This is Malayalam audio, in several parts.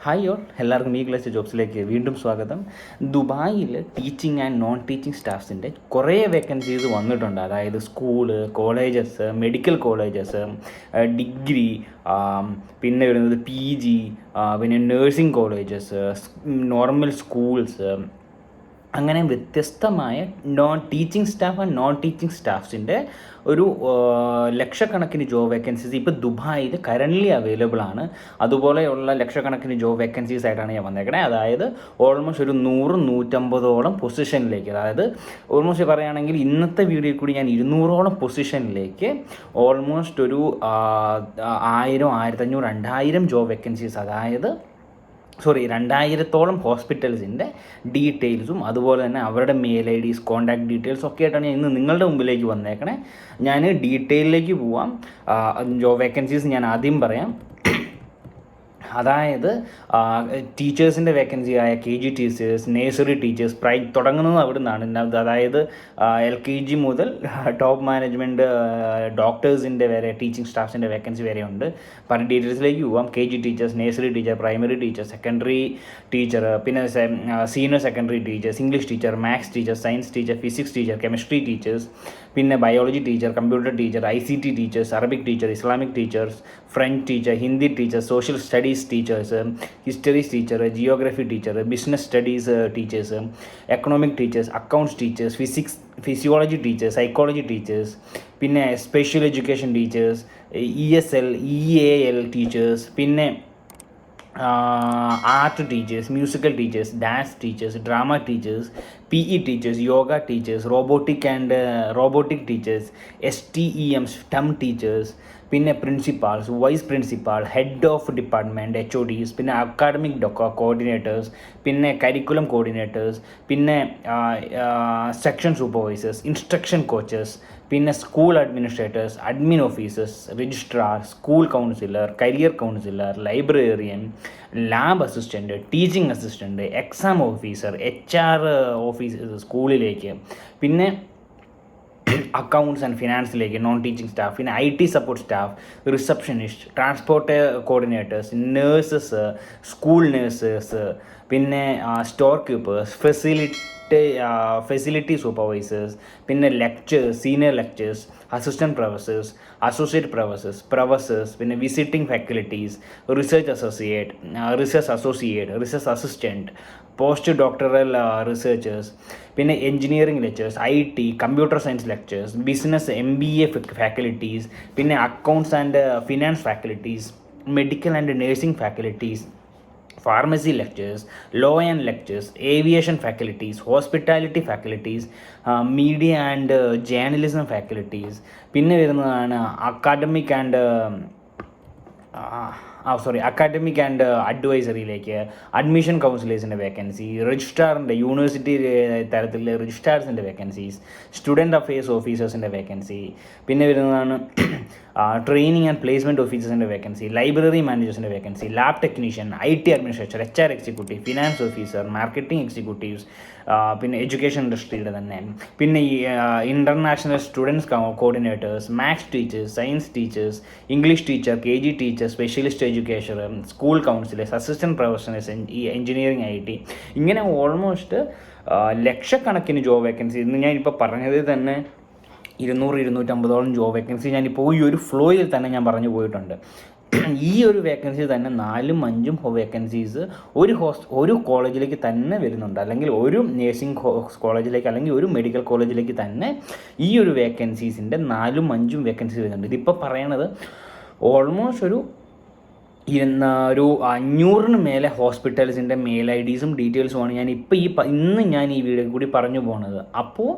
ഹായ് ഓൾ, എല്ലാവർക്കും ഈ ക്ലാസ് ജോബ്സിലേക്ക് വീണ്ടും സ്വാഗതം. ദുബായിൽ ടീച്ചിങ് ആൻഡ് നോൺ ടീച്ചിങ് സ്റ്റാഫ്സിൻ്റെ കുറേ വേക്കൻസീസ് വന്നിട്ടുണ്ട്. അതായത് school, colleges, medical colleges, degree, പിന്നെ വരുന്നത് PG, പിന്നെ നേഴ്സിംഗ് കോളേജസ്, നോർമൽ സ്കൂൾസ്, അങ്ങനെ വ്യത്യസ്തമായ teaching staff and non teaching സ്റ്റാഫ്സിൻ്റെ ഒരു ലക്ഷക്കണക്കിന് ജോബ് വേക്കൻസീസ് ഇപ്പോൾ ദുബായിൽ കറൻ്റ്ലി അവൈലബിൾ ആണ്. അതുപോലെയുള്ള ലക്ഷക്കണക്കിന് ജോബ് വേക്കൻസീസ് ആയിട്ടാണ് ഞാൻ വന്നേക്കണേ. അതായത് ഓൾമോസ്റ്റ് ഒരു 100-150ഓളം പൊസിഷനിലേക്ക്, അതായത് ഓൾമോസ്റ്റ് പറയുകയാണെങ്കിൽ ഇന്നത്തെ വീഡിയോയിൽ കൂടി ഞാൻ 200ഓളം പൊസിഷനിലേക്ക് ഓൾമോസ്റ്റ് ഒരു 1000, 1500, 2000 ജോബ് വേക്കൻസീസ്, അതായത് 2000ഓളം ഹോസ്പിറ്റൽസിൻ്റെ ഡീറ്റെയിൽസും അതുപോലെ തന്നെ അവരുടെ മെയിൽ IDs, കോൺടാക്ട് ഡീറ്റെയിൽസും ഒക്കെ ആയിട്ടാണ് ഞാൻ ഇന്ന് നിങ്ങളുടെ മുമ്പിലേക്ക് വന്നേക്കണേ. ഞാൻ ഡീറ്റെയിലേക്ക് പോവാം. ജോബ് വേക്കൻസീസ് ഞാൻ ആദ്യം പറയാം. അതായത് ടീച്ചേഴ്സിൻ്റെ വേക്കൻസി ആയ KG ടീച്ചേഴ്സ്, നേഴ്സറി ടീച്ചേഴ്സ്, തുടങ്ങുന്നത് അവിടെ നിന്നാണ്. അതായത് LKG മുതൽ ടോപ്പ് മാനേജ്മെൻറ്റ് ഡോക്ടേഴ്സിൻ്റെ വരെ ടീച്ചിങ് സ്റ്റാഫ്സിൻ്റെ വേക്കൻസി വരെ ഉണ്ട്. പല ഡീറ്റെയിൽസിലേക്ക് പോവാം. KG teachers, nursery teacher, primary teacher, secondary teacher, പിന്നെ senior secondary teachers, English teacher, maths teacher, science teacher, physics teacher, chemistry teachers, പിന്നെ biology teacher, computer teacher, ICT teachers, Arabic teacher, Islamic teachers, French teacher, Hindi teacher, social studies teachers, histories teacher, geography teacher, business studies teachers, economic teachers, accounts teachers, physiology teachers, psychology teachers, പിന്നെ special education teachers, ESL, EAL teachers, പിന്നെ art teachers, musical teachers, dance teachers, drama teachers, PE teachers, yoga teachers, robotic teachers, STEM, STEM teachers, പിന്നെ principals, vice principal, head of department, HODs, പിന്നെ അക്കാഡമിക് കോർഡിനേറ്റേഴ്സ്, പിന്നെ കരിക്കുലം കോർഡിനേറ്റേഴ്സ്, പിന്നെ സെക്ഷൻ സൂപ്പർവൈസേഴ്സ്, ഇൻസ്ട്രക്ഷൻ കോച്ചസ്, പിന്നെ school administrators, admin officers, registrar, school counsellor, career counsellor, librarian, lab assistant, teaching assistant, exam officer, HR officers സ്കൂളിലേക്ക്, പിന്നെ അക്കൗണ്ട്സ് ആൻഡ് ഫിനാൻസിലേക്ക് നോൺ ടീച്ചിങ് സ്റ്റാഫ്, പിന്നെ IT support staff, receptionist, transport coordinators, nurses, school nurses, പിന്നെ സ്റ്റോർ കീപ്പേഴ്സ്, ഫെസിലിറ്റി സൂപ്പർവൈസേഴ്സ്, പിന്നെ lecturers, senior lecturers, assistant professors, associate professors, പിന്നെ visiting faculties, research assistant, post doctoral researchers, പിന്നെ engineering lecturers, IT, computer science lecturers, business MBA faculties, പിന്നെ accounts and finance faculties, medical and nursing faculties, pharmacy lecturers, law and lecturers, aviation faculties, hospitality faculties, media and journalism faculties, പിന്നെ വരുന്നതാണ് അക്കാഡമിക് ആൻഡ് അഡ്വൈസറിയിലേക്ക് അഡ്മിഷൻ കൗൺസിലേഴ്സിൻ്റെ വേക്കൻസി, രജിസ്ട്രാറിൻ്റെ യൂണിവേഴ്സിറ്റി തരത്തിലെ രജിസ്ട്രാർസിൻ്റെ വേക്കൻസീസ്, സ്റ്റുഡൻറ്റ് അഫയേഴ്സ് ഓഫീസേഴ്സിൻ്റെ വേക്കൻസി, പിന്നെ വരുന്നതാണ് ട്രെയിനിങ് ആൻഡ് പ്ലേസ്മെൻറ്റ് ഓഫീസേഴ്സിൻ്റെ വേക്കൻസി, ലൈബ്രറി മാനേജേഴ്സിൻ്റെ vacancy, lab technician, IT administrator, HR executive, finance officer, marketing executives, പിന്നെ എഡ്യൂക്കേഷൻ ഇൻഡസ്ട്രിയുടെ തന്നെ, പിന്നെ international students coordinators, maths teachers, science teachers, English teacher, KG teacher, specialist education, school counsellors, assistant professors, engineering IT, ഇങ്ങനെ ഓൾമോസ്റ്റ് ലക്ഷക്കണക്കിന് ജോബ് വേക്കൻസി. ഇന്ന് ഞാനിപ്പോൾ പറഞ്ഞതിൽ തന്നെ 200-250ഓളം ജോബ് വേക്കൻസി ഞാനിപ്പോൾ ഈ ഒരു ഫ്ലോയിൽ തന്നെ ഞാൻ പറഞ്ഞു പോയിട്ടുണ്ട്. ഈ ഒരു വേക്കൻസി തന്നെ 4-5 വേക്കൻസീസ് ഒരു കോളേജിലേക്ക് തന്നെ വരുന്നുണ്ട്, അല്ലെങ്കിൽ ഒരു നേഴ്സിംഗ് കോളേജിലേക്ക്, അല്ലെങ്കിൽ ഒരു മെഡിക്കൽ കോളേജിലേക്ക് തന്നെ ഈ ഒരു വേക്കൻസീസിൻ്റെ 4-5 വേക്കൻസി വരുന്നുണ്ട്. ഇതിപ്പോൾ പറയണത് ഓൾമോസ്റ്റ് ഒരു 500-ന് മേലെ ഹോസ്പിറ്റൽസിൻ്റെ മെയിൽ IDസും ഡീറ്റെയിൽസുമാണ് ഇന്ന് ഞാൻ ഈ വീഡിയോ കൂടി പറഞ്ഞു പോകുന്നത്. അപ്പോൾ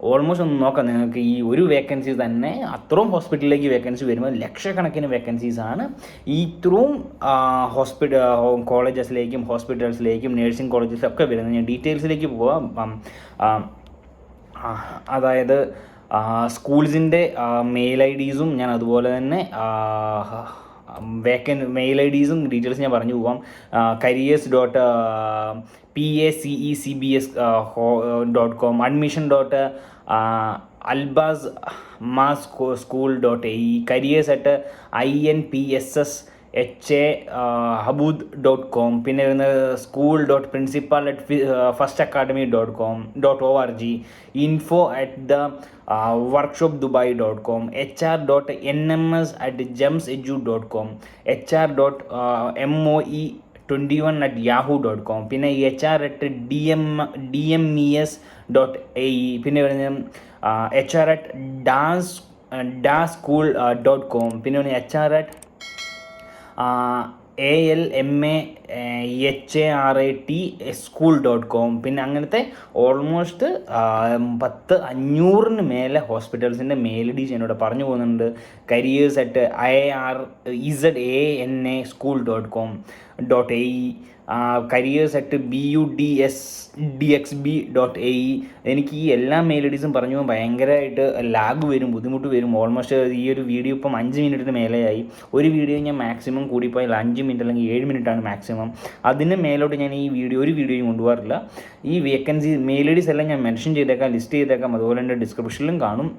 ഓൾമോസ്റ്റ് ഒന്ന് നോക്കാം, നിങ്ങൾക്ക് ഈ ഒരു വേക്കൻസി തന്നെ അത്രയും ഹോസ്പിറ്റലിലേക്ക് വേക്കൻസി വരുമ്പോൾ ലക്ഷക്കണക്കിന് വേക്കൻസീസാണ് ഈ ഇത്രയും കോളേജസിലേക്കും ഹോസ്പിറ്റൽസിലേക്കും നേഴ്സിംഗ് കോളേജസിലും ഒക്കെ വരുന്നത്. ഞാൻ ഡീറ്റെയിൽസിലേക്ക് പോവാം. അതായത് സ്കൂൾസിൻ്റെ മെയിൽ IDസും ഞാൻ അതുപോലെ തന്നെ മെയിൽ IDസും ഡീറ്റെയിൽസ് ഞാൻ പറഞ്ഞു പോവാം. careers.pacecbs.com, admission.albazmaschool.ae, careers@inpss habud.com, പിന്നെ വരുന്നത് school.principal@firstacademy.com.org, info@the workshopdubai.com, hr.nms@gemsedu.com, hr.moe21@yahoo.com, പിന്നെ hr@dmes.ae, പിന്നെ വരുന്നത് hr@daschool.com, പിന്നെ hr@ ALMAHARAT school.com, പിന്നെ അങ്ങനത്തെ ഓൾമോസ്റ്റ് 500-ന് മേലെ ഹോസ്പിറ്റൽസിൻ്റെ മെയിൽ ഐ ഡീസ് എന്നോട് പറഞ്ഞു പോകുന്നുണ്ട്. careers@IRZANA school.com.ae, careers@BUDSDXB.ae. എനിക്ക് ഈ എല്ലാ മെയിൽ ഐ ഡീസും പറഞ്ഞു പോകാൻ ഭയങ്കരമായിട്ട് ലാഗ് വരും, ബുദ്ധിമുട്ട് വരും. ഓൾമോസ്റ്റ് ഈ ഒരു വീഡിയോ ഇപ്പം 5 മിനിറ്റിന് മേലെയായി. ഒരു വീഡിയോ ഞാൻ മാക്സിമം കൂടിപ്പോയാൽ 5 മിനിറ്റ് അല്ലെങ്കിൽ 7 മിനിറ്റാണ് മാക്സിമം. അതിന് മേലോട്ട് ഞാൻ ഒരു വീഡിയോയും കൊണ്ടുപോകാറില്ല. ഈ വേക്കൻസി മെയിൽ ഐ ഡീസ് എല്ലാം ഞാൻ മെൻഷൻ ചെയ്തേക്കാം, ലിസ്റ്റ് ചെയ്തേക്കാം, അതുപോലെ തന്നെ ഡിസ്ക്രിപ്ഷനിലും കാണും.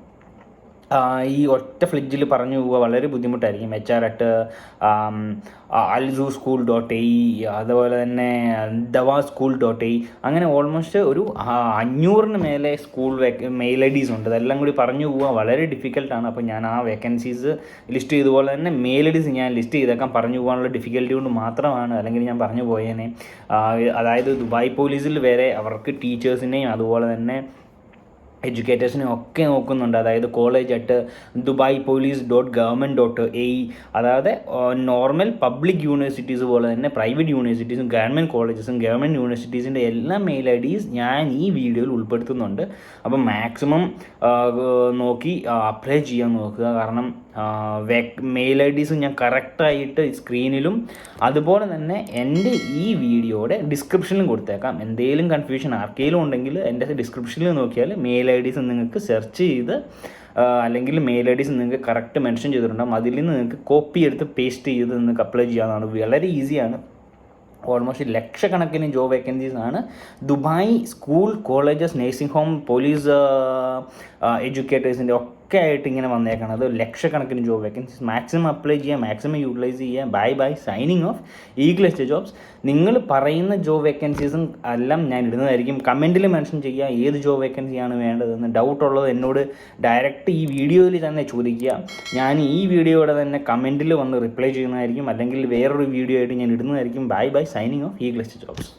ഈ ഒറ്റ ഫ്ലിഡ്ജിൽ പറഞ്ഞു പോവുക വളരെ ബുദ്ധിമുട്ടായിരിക്കും. hr@alzu.school.ae, അതുപോലെ തന്നെ dawaschool.ae, അങ്ങനെ ഓൾമോസ്റ്റ് ഒരു 500-ന് മേലെ സ്കൂൾ മെയിൽ ഐ ഡീസ് ഉണ്ട്. അതെല്ലാം കൂടി പറഞ്ഞു പോവുക വളരെ ഡിഫിക്കൽട്ടാണ്. അപ്പോൾ ഞാൻ ആ വേക്കൻസീസ് ലിസ്റ്റ് ചെയ്തുപോലെ തന്നെ മെയിൽ ഐ ഡീസ് ഞാൻ ലിസ്റ്റ് ചെയ്തേക്കാം. പറഞ്ഞു പോകാനുള്ള ഡിഫിക്കൽറ്റി കൊണ്ട് മാത്രമാണ്, അല്ലെങ്കിൽ ഞാൻ പറഞ്ഞു പോയേനെ. അതായത് ദുബായ് പോലീസിൽ വരെ അവർക്ക് ടീച്ചേഴ്സിനെയും അതുപോലെ തന്നെ എഡ്യൂക്കേറ്റേഴ്സിനെ ഒക്കെ നോക്കുന്നുണ്ട്. അതായത് college@dubai-police.government.ae, അതായത് നോർമൽ പബ്ലിക് യൂണിവേഴ്സിറ്റീസ് പോലെ തന്നെ പ്രൈവറ്റ് യൂണിവേഴ്സിറ്റീസും ഗവൺമെൻറ് കോളേജസും ഗവൺമെൻറ് യൂണിവേഴ്സിറ്റീസിൻ്റെ എല്ലാ മെയിൽ ഐ ഡീസ് ഞാൻ ഈ വീഡിയോയിൽ ഉൾപ്പെടുത്തുന്നുണ്ട്. അപ്പം മാക്സിമം നോക്കി അപ്ലൈ ചെയ്യാൻ നോക്കുക. കാരണം മെയിൽ ഐ ഡീസ് ഞാൻ കറക്റ്റായിട്ട് സ്ക്രീനിലും അതുപോലെ തന്നെ എൻ്റെ ഈ വീഡിയോയുടെ ഡിസ്ക്രിപ്ഷനിലും കൊടുത്തേക്കാം. എന്തെങ്കിലും കൺഫ്യൂഷൻ ആർക്കെങ്കിലും ഉണ്ടെങ്കിൽ എൻ്റെ ഡിസ്ക്രിപ്ഷനിൽ നോക്കിയാൽ മെയിൽ ഐ ഡീസ് നിങ്ങൾക്ക് സെർച്ച് ചെയ്ത് അല്ലെങ്കിൽ മെയിൽ ഐ ഡീസ് നിങ്ങൾക്ക് കറക്റ്റ് മെൻഷൻ ചെയ്തിട്ടുണ്ടാകും. അതിൽ നിന്ന് നിങ്ങൾക്ക് കോപ്പി എടുത്ത് പേസ്റ്റ് ചെയ്ത് നിങ്ങൾക്ക് അപ്ലൈ ചെയ്യാവുന്നതാണ്. വളരെ ഈസിയാണ്. ഓൾമോസ്റ്റ് ലക്ഷക്കണക്കിന് ജോബ് വേക്കൻസീസ് ആണ് Dubai school, colleges, nursing home, police എഡ്യൂക്കേറ്റേഴ്സിൻ്റെ ഒക്കെ ആയിട്ട് ഇങ്ങനെ വന്നേക്കാണ്. ലക്ഷക്കണക്കിന് ജോബ് വേക്കൻസീസ്. മാക്സിമം അപ്ലൈ ചെയ്യുക, മാക്സിമം യൂട്ടിലൈസ് ചെയ്യുക. By signing off Eagle Jobs. നിങ്ങൾ പറയുന്ന ജോബ് വേക്കൻസീസും എല്ലാം ഞാൻ ഇടുന്നതായിരിക്കും. കമൻറ്റിൽ മെൻഷൻ ചെയ്യുക ഏത് ജോബ് വേക്കൻസിയാണ് വേണ്ടതെന്ന്. ഡൗട്ടുള്ളത് എന്നോട് ഡയറക്റ്റ് ഈ വീഡിയോയിൽ തന്നെ ചോദിക്കുക. ഞാൻ ഈ വീഡിയോയുടെ തന്നെ കമൻറ്റിൽ വന്ന് റിപ്ലൈ ചെയ്യുന്നതായിരിക്കും, അല്ലെങ്കിൽ വേറൊരു വീഡിയോ ആയിട്ട് ഞാൻ ഇടുന്നതായിരിക്കും. By signing off Eagle jobs.